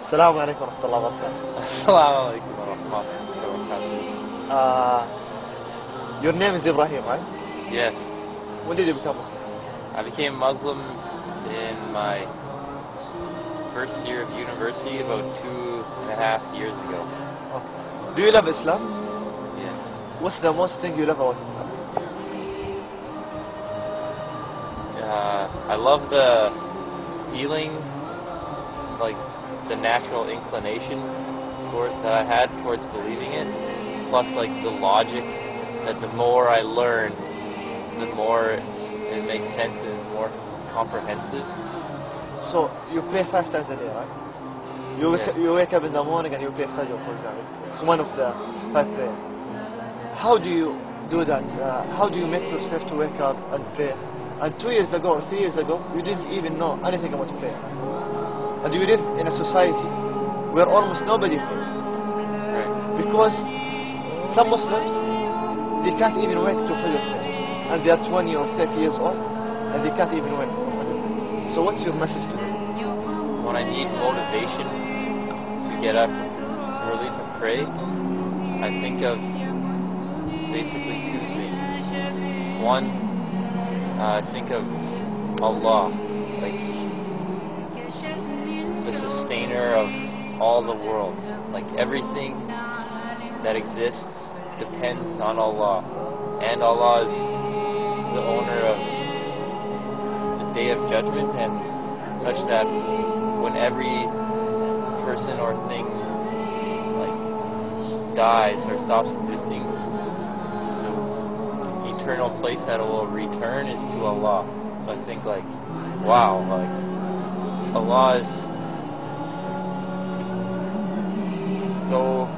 السلام عليكم ورحمة الله وبركاته. Assalamu alaikum wa rahmatullahi wa barakatuh. Your name is Ibrahim, right? Yes, When did you become Muslim? I became Muslim in my first year of university about 2.5 years ago. Do you love Islam? Yes. What's the most thing you love about Islam? I love the feeling, like the natural inclination that I had towards believing it, plus like the logic that the more I learn, the more it makes sense and is more comprehensive. So you pray 5 times a day, right? Yes. You wake up in the morning and you pray Fajr, for example. It's one of the 5 prayers. How do you do that? How do you make yourself to wake up and pray? And 2 years ago or 3 years ago, you didn't even know anything about prayer. And you live in a society where almost nobody prays. Right. Because some Muslims, they can't even wake to Fajr prayer. And they are 20 or 30 years old, and they can't even wake for Fajr. So what's your message to them? When I need motivation to get up early to pray, I think of basically 2 things. One, I think of Allah, like the sustainer of all the worlds. Like everything that exists depends on Allah. And Allah is the owner of the Day of Judgment, and such that when every person or thing like dies or stops existing, the eternal place that it will return is to Allah. So I think like, wow, like Allah is so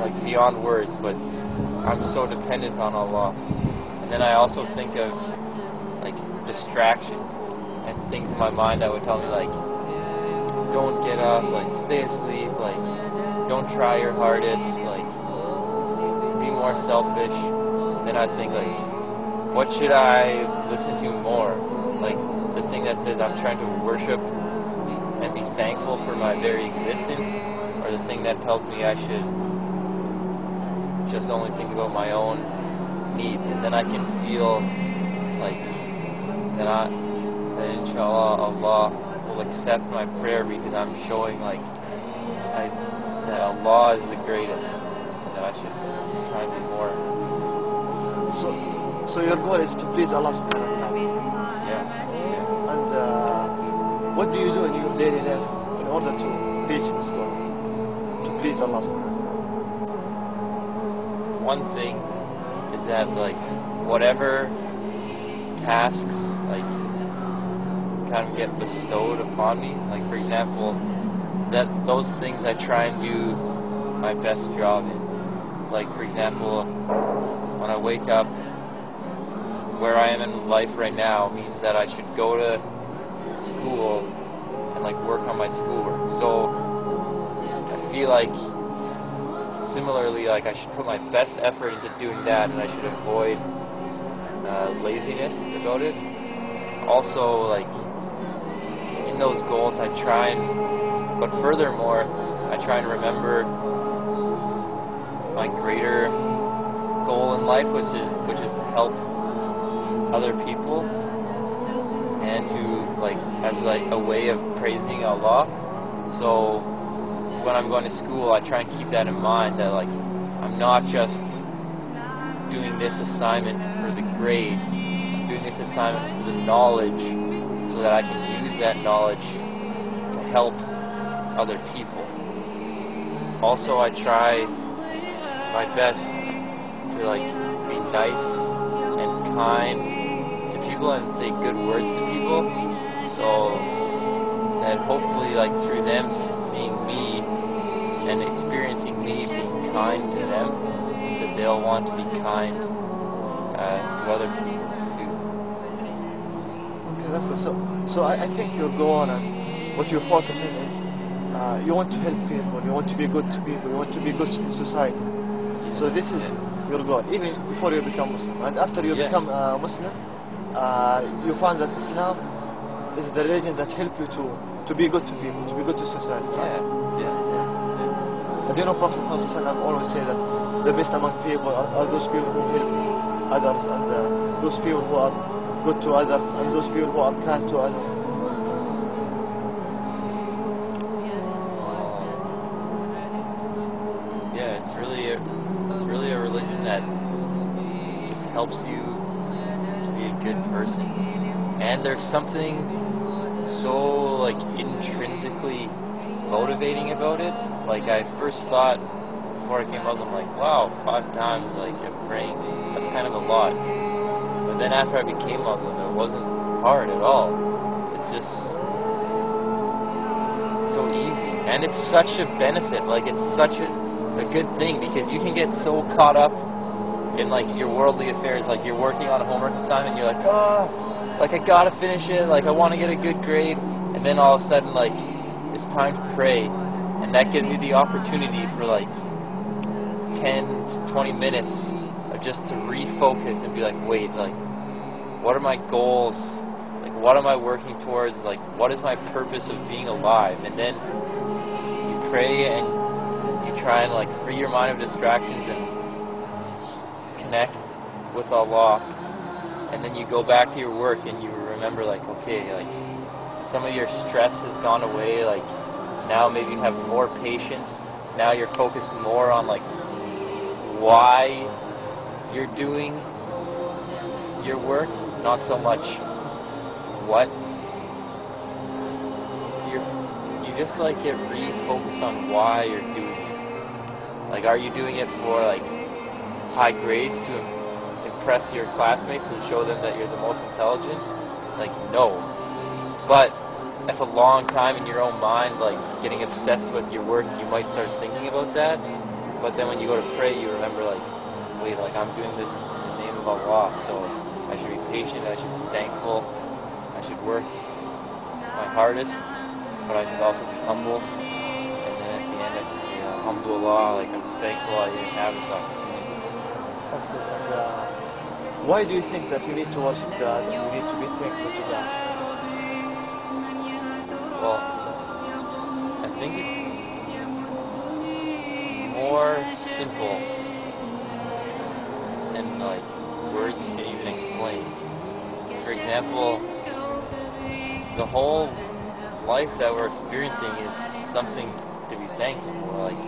like beyond words, but I'm so dependent on Allah. And then I also think of like distractions and things in my mind that would tell me like, don't get up, like stay asleep, like don't try your hardest, like be more selfish. Then I think like, what should I listen to more? Like the thing that says I'm trying to worship and be thankful for my very existence, or the thing that tells me I should just only think about my own needs, and then I can feel like that inshallah Allah will accept my prayer because I'm showing like that Allah is the greatest, and that I should try and be more. So your goal is to please Allah subhanahu wa ta'ala. Yeah. And what do you do in your daily life in order to reach this goal? To please Allah subhanahu wa ta'ala. One thing is that like whatever tasks like kind of get bestowed upon me, like for example, that those things I try and do my best job in. Like for example, when I wake up, where I am in life right now means that I should go to school and like work on my schoolwork. So I feel like similarly, like I should put my best effort into doing that, and I should avoid laziness about it. Also, like in those goals, I try and, but furthermore, I try and remember my greater goal in life, which is to help other people, and to like as like a way of praising Allah. So when I'm going to school, I try and keep that in mind, that like I'm not just doing this assignment for the grades, I'm doing this assignment for the knowledge, so that I can use that knowledge to help other people. Also, I try my best to like be nice and kind to people and say good words to people, so that hopefully like through them seeing me and experiencing me being kind to them, that they'll want to be kind to other people too. Okay, that's good. So I think your goal and what you're focusing is you want to help people, you want to be good to people, you want to be good in society. So this is your goal, even before you become Muslim. And after you become Muslim, you find that Islam is the religion that helps you to to be good to people, to be good to society. Yeah. And you know, Prophet Muhammad ﷺ always say that the best among people are those people who help others, and those people who are good to others, and those people who are kind to others. Yeah, it's really a religion that just helps you to be a good person. And there's something so like intrinsically motivating about it. Like I first thought before I became Muslim, like, wow, 5 times like I'm praying, that's kind of a lot. But then after I became Muslim, it wasn't hard at all. It's just so easy, and it's such a benefit. Like it's such a good thing, because you can get so caught up in like your worldly affairs. Like you're working on a homework assignment, you're like, like I gotta finish it, like I want to get a good grade, and then all of a sudden like it's time to pray, and that gives you the opportunity for like 10 to 20 minutes of just to refocus and be like, wait, like what are my goals, like what am I working towards, like what is my purpose of being alive? And then you pray and you try and like free your mind of distractions and connect with Allah. And then you go back to your work and you remember like, okay, like some of your stress has gone away, like now maybe you have more patience, now you're focused more on like why you're doing your work, not so much what. You just like get refocused on why you're doing it. Like are you doing it for like high grades to impress your classmates and show them that you're the most intelligent? Like no. But if a long time in your own mind, like getting obsessed with your work, you might start thinking about that. But then when you go to pray, you remember like, wait, like I'm doing this in the name of Allah, so I should be patient, I should be thankful, I should work my hardest, but I should also be humble. And then at the end I should say, alhamdulillah, like I'm thankful I didn't have this opportunity. That's good. And, why do you think that you need to worship God and you need to be thankful to God? Well, I think it's more simple than like words can even explain. For example, the whole life that we're experiencing is something to be thankful for. Like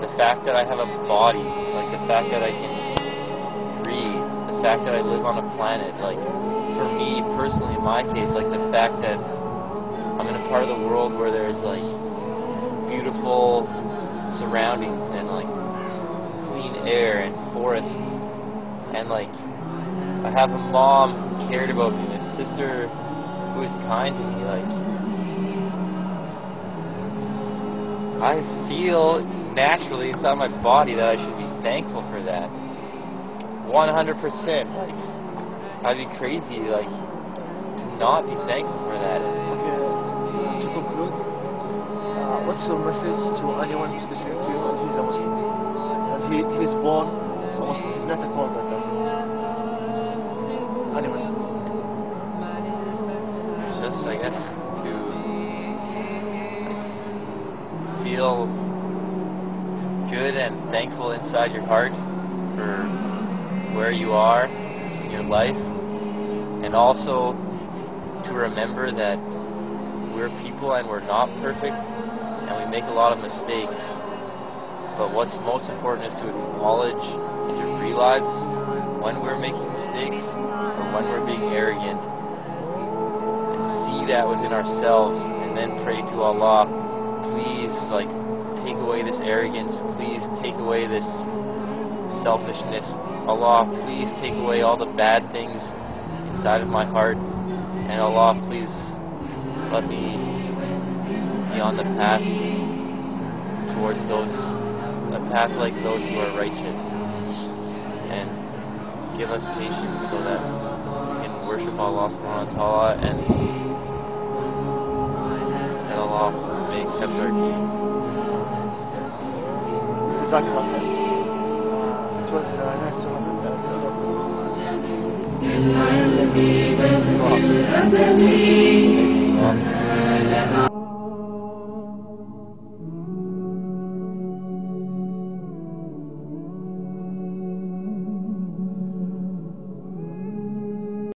the fact that I have a body, like the fact that I can breathe, the fact that I live on a planet. Like for me personally, in my case, like the fact that I'm in a part of the world where there's like beautiful surroundings and like clean air and forests, and like I have a mom who cared about me, a sister who was kind to me. Like I feel naturally inside my body that I should be thankful for that. 100%. Like I'd be crazy like to not be thankful for that. Okay, to conclude, what's your message to anyone who's listening to you and he's a Muslim? And he's born a Muslim, he's not a convert. Any message? Just, I guess, to feel good and thankful inside your heart for where you are in your life, and also to remember that we're people and we're not perfect and we make a lot of mistakes, but what's most important is to acknowledge and to realize when we're making mistakes or when we're being arrogant, and see that within ourselves, and then pray to Allah, please like take away this arrogance, please take away this selfishness. Allah, please take away all the bad things inside of my heart, and Allah, please let me be on the path towards a path like those who are righteous, and give us patience so that we can worship Allah subhanahu wa ta'ala, and that Allah may accept our deeds. Jazakallah khair. It was nice to have you.